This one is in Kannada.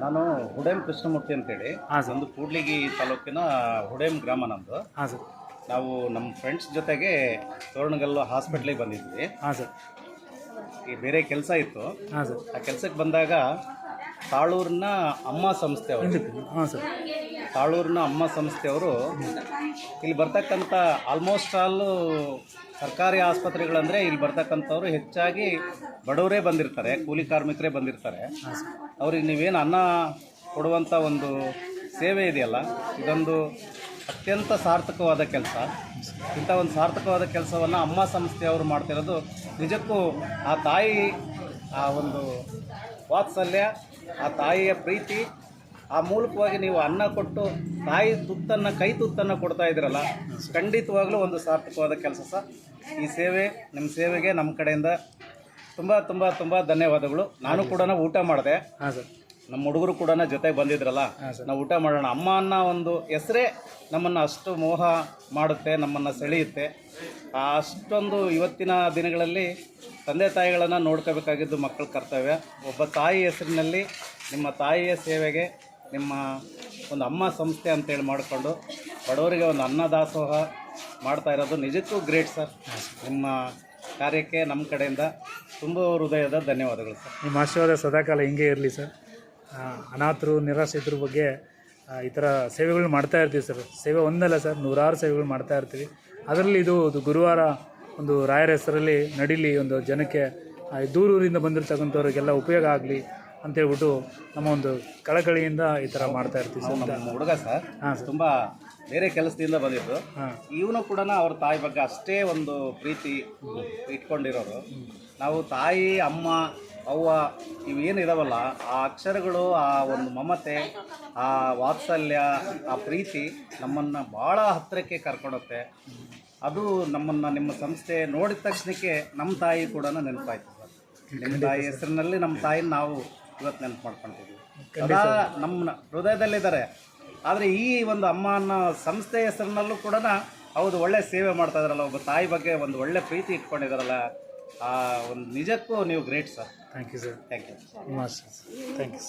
ನಾನು ಹುಡೇಮ್ ಕೃಷ್ಣಮೂರ್ತಿ ಅಂತೇಳಿ ಹಾಂ ಸರ್. ಒಂದು ಕೂಡ್ಲಿಗಿ ತಾಲೂಕಿನ ಹುಡೇಮ್ ಗ್ರಾಮ ನಮ್ಮದು. ಹಾಂ ಸರ್. ನಾವು ನಮ್ಮ ಫ್ರೆಂಡ್ಸ್ ಜೊತೆಗೆ ತೋರಣಗಲ್ಲು ಹಾಸ್ಪಿಟ್ಲಿಗೆ ಬಂದಿದ್ವಿ. ಹಾಂ ಸರ್. ಈ ಬೇರೆ ಕೆಲಸ ಇತ್ತು. ಹಾಂ ಸರ್. ಆ ಕೆಲಸಕ್ಕೆ ಬಂದಾಗ ತಾಳೂರಿನ ಅಮ್ಮ ಸಂಸ್ಥೆಯವರು ಹಾಂ ಸರ್. ತಾಳೂರಿನ ಅಮ್ಮ ಸಂಸ್ಥೆಯವರು ಇಲ್ಲಿ ಬರ್ತಕ್ಕಂಥ ಆಲ್ಮೋಸ್ಟ್ ಆಲ್ ಸರ್ಕಾರಿ ಆಸ್ಪತ್ರೆಗಳಂದರೆ ಇಲ್ಲಿ ಬರ್ತಕ್ಕಂಥವ್ರು ಹೆಚ್ಚಾಗಿ ಬಡವರೇ ಬಂದಿರ್ತಾರೆ, ಕೂಲಿ ಕಾರ್ಮಿಕರೇ ಬಂದಿರ್ತಾರೆ. ಅವ್ರಿಗೆ ನೀವೇನು ಅನ್ನ ಕೊಡುವಂಥ ಒಂದು ಸೇವೆ ಇದೆಯಲ್ಲ, ಇದೊಂದು ಅತ್ಯಂತ ಸಾರ್ಥಕವಾದ ಕೆಲಸ. ಇಂಥ ಒಂದು ಸಾರ್ಥಕವಾದ ಕೆಲಸವನ್ನು ಅಮ್ಮ ಸಂಸ್ಥೆಯವರು ಮಾಡ್ತಿರೋದು ನಿಜಕ್ಕೂ ಆ ತಾಯಿ ಆ ಒಂದು ವಾತ್ಸಲ್ಯ, ಆ ತಾಯಿಯ ಪ್ರೀತಿ, ಆ ಮೂಲಕವಾಗಿ ನೀವು ಅನ್ನ ಕೊಟ್ಟು ತಾಯಿ ತುತ್ತನ್ನು ಕೈ ತುತ್ತನ್ನು ಕೊಡ್ತಾ ಇದ್ದೀರಲ್ಲ, ಖಂಡಿತವಾಗ್ಲೂ ಒಂದು ಸಾರ್ಥಕವಾದ ಕೆಲಸ ಸರ್. ಈ ಸೇವೆ, ನಿಮ್ಮ ಸೇವೆಗೆ ನಮ್ಮ ಕಡೆಯಿಂದ ತುಂಬ ತುಂಬ ತುಂಬ ಧನ್ಯವಾದಗಳು. ನಾನು ಕೂಡ ಊಟ ಮಾಡಿದೆ. ಹಾಂ ಸರ್. ನಮ್ಮ ಹುಡುಗರು ಕೂಡ ಜೊತೆಗೆ ಬಂದಿದ್ರಲ್ಲ, ನಾವು ಊಟ ಮಾಡೋಣ. ಅಮ್ಮ ಅನ್ನೋ ಒಂದು ಹೆಸರೇ ನಮ್ಮನ್ನು ಅಷ್ಟು ಮೋಹ ಮಾಡುತ್ತೆ, ನಮ್ಮನ್ನು ಸೆಳೆಯುತ್ತೆ. ಅಷ್ಟೊಂದು ಇವತ್ತಿನ ದಿನಗಳಲ್ಲಿ ತಂದೆ ತಾಯಿಗಳನ್ನು ನೋಡ್ಕೋಬೇಕಾಗಿದ್ದು ಮಕ್ಕಳ ಕರ್ತವ್ಯ. ಒಬ್ಬ ತಾಯಿ ಹೆಸರಿನಲ್ಲಿ ನಿಮ್ಮ ತಾಯಿಯ ಸೇವೆಗೆ ನಿಮ್ಮ ಒಂದು ಅಮ್ಮ ಸಂಸ್ಥೆ ಅಂತೇಳಿ ಮಾಡಿಕೊಂಡು ಬಡವರಿಗೆ ಒಂದು ಅನ್ನದಾಸೋಹ ಮಾಡ್ತಾ ಇರೋದು ನಿಜಕ್ಕೂ ಗ್ರೇಟ್ ಸರ್. ನಿಮ್ಮ ಕಾರ್ಯಕ್ಕೆ ನಮ್ಮ ಕಡೆಯಿಂದ ತುಂಬ ಹೃದಯದ ಧನ್ಯವಾದಗಳು ಸರ್. ನಿಮ್ಮ ಆಶೀರ್ವಾದ ಸದಾಕಾಲ ಹಿಂಗೆ ಇರಲಿ ಸರ್. ಅನಾಥರು, ನಿರಾಶ್ರಿತರ ಬಗ್ಗೆ ಈ ಥರ ಸೇವೆಗಳು ಮಾಡ್ತಾ ಇರ್ತೀವಿ ಸರ್. ಸೇವೆ ಒಂದಲ್ಲ ಸರ್, ನೂರಾರು ಸೇವೆಗಳು ಮಾಡ್ತಾ ಇರ್ತೀವಿ. ಅದರಲ್ಲಿ ಇದು ಗುರುವಾರ ಒಂದು ರಾಯರ ಹೆಸರಲ್ಲಿ ನಡೀಲಿ, ಒಂದು ಜನಕ್ಕೆ ದೂರೂರಿಂದ ಬಂದಿರ್ತಕ್ಕಂಥವ್ರಿಗೆಲ್ಲ ಉಪಯೋಗ ಆಗಲಿ ಅಂತೇಳ್ಬಿಟ್ಟು ನಮ್ಮ ಒಂದು ಕಳಕಳಿಯಿಂದ ಈ ಥರ ಮಾಡ್ತಾ ಇರ್ತೀವಿ ಸರ್. ನಮ್ಮ ಹುಡುಗ ಸರ್, ಹಾಂ ಸರ್, ತುಂಬ ಬೇರೆ ಕೆಲಸದಿಂದ ಬಂದಿದ್ದು. ಹಾಂ, ಇವನು ಕೂಡ ಅವ್ರ ತಾಯಿ ಬಗ್ಗೆ ಅಷ್ಟೇ ಒಂದು ಪ್ರೀತಿ ಇಟ್ಕೊಂಡಿರೋರು. ನಾವು ತಾಯಿ, ಅಮ್ಮ, ಅವ್ವ ಇವೇನಿದಾವಲ್ಲ, ಆ ಅಕ್ಷರಗಳು, ಆ ಒಂದು ಮಮತೆ, ಆ ವಾತ್ಸಲ್ಯ, ಆ ಪ್ರೀತಿ ನಮ್ಮನ್ನು ಭಾಳ ಹತ್ತಿರಕ್ಕೆ ಕರ್ಕೊಳುತ್ತೆ. ಅದು ನಮ್ಮನ್ನು ನಿಮ್ಮ ಸಂಸ್ಥೆ ನೋಡಿದ ತಕ್ಷಣಕ್ಕೆ ನಮ್ಮ ತಾಯಿ ಕೂಡ ನೆನಪಾಯ್ತು ಸರ್. ನಿಮ್ಮ ತಾಯಿ ಹೆಸರಿನಲ್ಲಿ ನಮ್ಮ ತಾಯಿನ ನಾವು ಇವತ್ತು ನೆನಪು ಮಾಡ್ಕೊಳ್ತಿದ್ವಿ. ಸದಾ ನಮ್ಮ ಹೃದಯದಲ್ಲಿದ್ದಾರೆ. ಆದರೆ ಈ ಒಂದು ಅಮ್ಮ ಅನ್ನೋ ಸಂಸ್ಥೆ ಹೆಸರಿನಲ್ಲೂ ಕೂಡ ಹೌದು ಒಳ್ಳೆ ಸೇವೆ ಮಾಡ್ತಾ ಇದ್ದಾರಲ್ಲ, ಒಬ್ಬ ತಾಯಿ ಬಗ್ಗೆ ಒಂದು ಒಳ್ಳೆ ಪ್ರೀತಿ ಇಟ್ಕೊಂಡಿದ್ದಾರಲ್ಲ, ಆ ಒಂದು ನಿಜಕ್ಕೂ ನೀವು great sir. Thank you sir. Thank you. Thank you sir.